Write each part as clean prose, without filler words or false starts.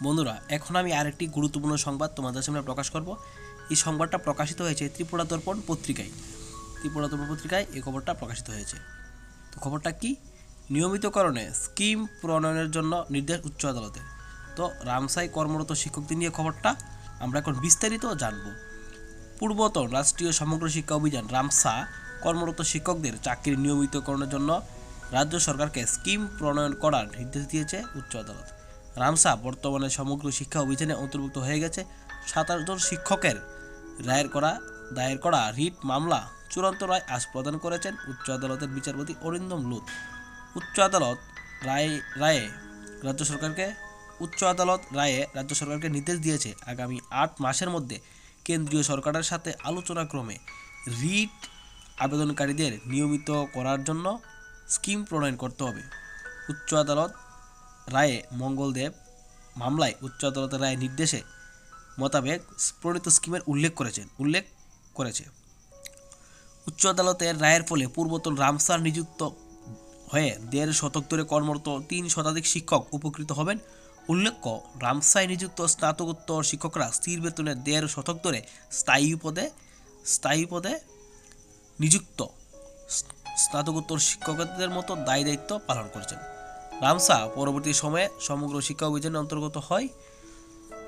বন্ধুরা, এখন আমি আরেকটি গুরুত্বপূর্ণ সংবাদ তোমাদের সামনে প্রকাশ করব। এই সংবাদটা প্রকাশিত হয়েছে ত্রিপুরা দর্পণ পত্রিকায়। এই খবরটা প্রকাশিত হয়েছে। তো খবরটা কি? নিয়মিতকরণে স্কিম প্রণয়নের জন্য নির্দেশ উচ্চ আদালতে। তো রামসাই কর্মরত শিক্ষকদের নিয়ে খবরটা আমরা এখন বিস্তারিত জানব। পূর্বতন রাষ্ট্রীয় সমগ্র শিক্ষা অভিযান রামসা কর্মরত শিক্ষকদের চাকরির নিয়মিতকরণের জন্য রাজ্য সরকারকে স্কিম প্রণয়ন করার নির্দেশ দিয়েছে উচ্চ আদালত। রামসা বর্তমানে সমগ্র শিক্ষা অভিযানে অন্তর্ভুক্ত হয়ে গেছে। 27 জন শিক্ষকের দায়ের করা রিট মামলা চূড়ান্ত রায় আজ প্রদান করেছেন উচ্চ আদালতের বিচারপতি অরিন্দম লুথ। উচ্চ আদালত রায়ে রাজ্য সরকারকে নির্দেশ দিয়েছে আগামী 8 মাসের মধ্যে কেন্দ্রীয় সরকারের সাথে আলোচনাক্রমে রিট আবেদনকারীদের নিয়মিত করার জন্য স্কিম প্রণয়ন করতে হবে। উচ্চ আদালত রায়ে মঙ্গলদেব মামলায় উচ্চ আদালতের রায় নির্দেশে মোতাবেক প্রণীত স্কিমের উল্লেখ করেছে। উচ্চ আদালতের রায়ের ফলে পূর্বতন রামসার নিযুক্ত হয়ে 1.5 শতক ধরে কর্মরত 3 শতাধিক শিক্ষক উপকৃত হবেন। উল্লেখ্য, রামসায় নিযুক্ত স্নাতকোত্তর শিক্ষকরা স্থির বেতনে 1.5 শতক ধরে স্থায়ী পদে নিযুক্ত স্নাতকোত্তর শিক্ষকদের মতো দায়িত্ব পালন করেছেন। রামসা পরবর্তী সময়ে সমগ্র শিক্ষা অভিযানের অন্তর্গত হয়।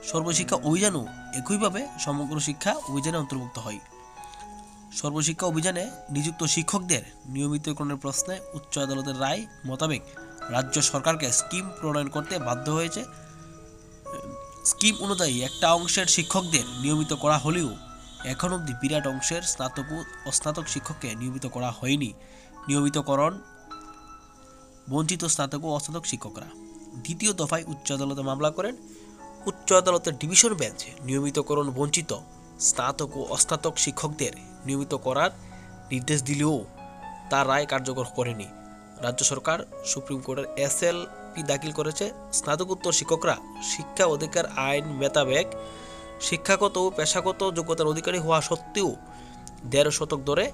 সর্বশিক্ষা অভিযানও একইভাবে সমগ্র শিক্ষা অভিযানে অন্তর্ভুক্ত হয়। সর্বশিক্ষা অভিযানে নিযুক্ত শিক্ষকদের নিয়মিতকরণের প্রশ্নে উচ্চ আদালতের রায় মোতাবেক রাজ্য সরকারকে স্কিম প্রণয়ন করতে বাধ্য হয়েছে। স্কিম অনুযায়ী একটা অংশের শিক্ষকদের নিয়মিত করা হলেও এখন অবধি বিরাট অংশের স্নাতক ও স্নাতক শিক্ষককে নিয়মিত করা হয়নি। নিয়মিতকরণ বঞ্চিত স্নাতক ও অস্নাতক শিক্ষকরা। দ্বিতীয় দফায় উচ্চ আদালতে মামলা করেন। উচ্চ আদালতের ডিভিশন বেঞ্চ নিয়মিতকরণ বঞ্চিত স্নাতক ও অস্নাতক শিক্ষকদের নিয়মিত করার নির্দেশ দিলেও তার রায় কার্যকর করেনি। রাজ্য সরকার সুপ্রিম কোর্টের SLP দাখিল করেছে। স্নাতকোত্তর শিক্ষকরা শিক্ষা অধিকার আইন মোতাবেক শিক্ষাগত ও পেশাগত যোগ্যতার অধিকারী হওয়া সত্ত্বেও 1.5 শতক ধরে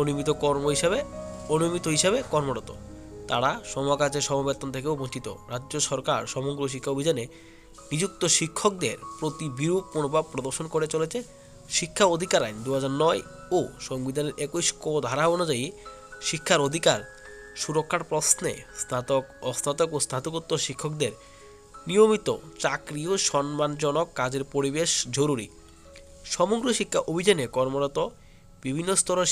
অনিয়মিত হিসাবে কর্মরত। তারা সমকাজে সমবেতন থেকেও বঞ্চিত। রাজ্য সরকার সমগ্র শিক্ষা অভিযানে নিযুক্ত শিক্ষকদের প্রতি বিরূপ মনোভাব প্রদর্শন করে চলেছে। শিক্ষা অধিকার আইন 2009 ও সংবিধানের 21 ক ধারা অনুযায়ী শিক্ষার অধিকার সুরক্ষার প্রশ্নে স্নাতক, অস্নাতক ও স্নাতকোত্তর শিক্ষকদের নিয়মিত চাকরি ও সম্মানজনক কাজের পরিবেশ জরুরি। সমগ্র শিক্ষা অভিযানে কর্মরত বিভিন্ন স্তরের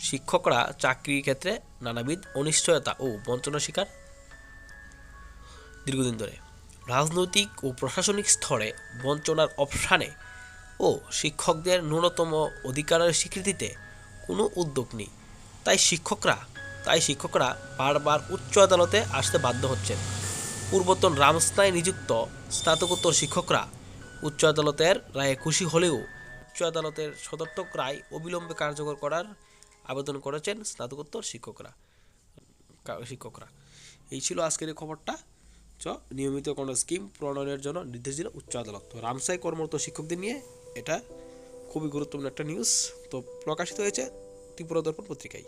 শিক্ষকরা চাকরির ক্ষেত্রে নানাবিধ অনিশ্চয়তা ও বঞ্চনার শিকার দীর্ঘদিন ধরে। রাজনৈতিক ও প্রশাসনিক স্তরে বঞ্চনার অবসানে ও শিক্ষকদের ন্যূনতম অধিকারের স্বীকৃতিতে কোনো উদ্যোগ নেই। তাই শিক্ষকরা বারবার উচ্চ আদালতে আসতে বাধ্য হচ্ছেন। পূর্বতন রামসায় নিযুক্ত স্নাতকোত্তর শিক্ষকরা উচ্চ আদালতের রায়ে খুশি হলেও উচ্চ আদালতের সদর্থক রায় অবিলম্বে কার্যকর করার আবেদন করেছেন স্নাতকোত্তর শিক্ষকরা। এই ছিল আজকের এই খবরটা। নিয়মিত কোনো স্কিম প্রণয়নের জন্য নির্দেশ দিল উচ্চ আদালত। তো রামসাই কর্মরত শিক্ষকদের নিয়ে এটা খুবই গুরুত্বপূর্ণ একটা নিউজ। তো প্রকাশিত হয়েছে ত্রিপুরা দর্পণ পত্রিকায়।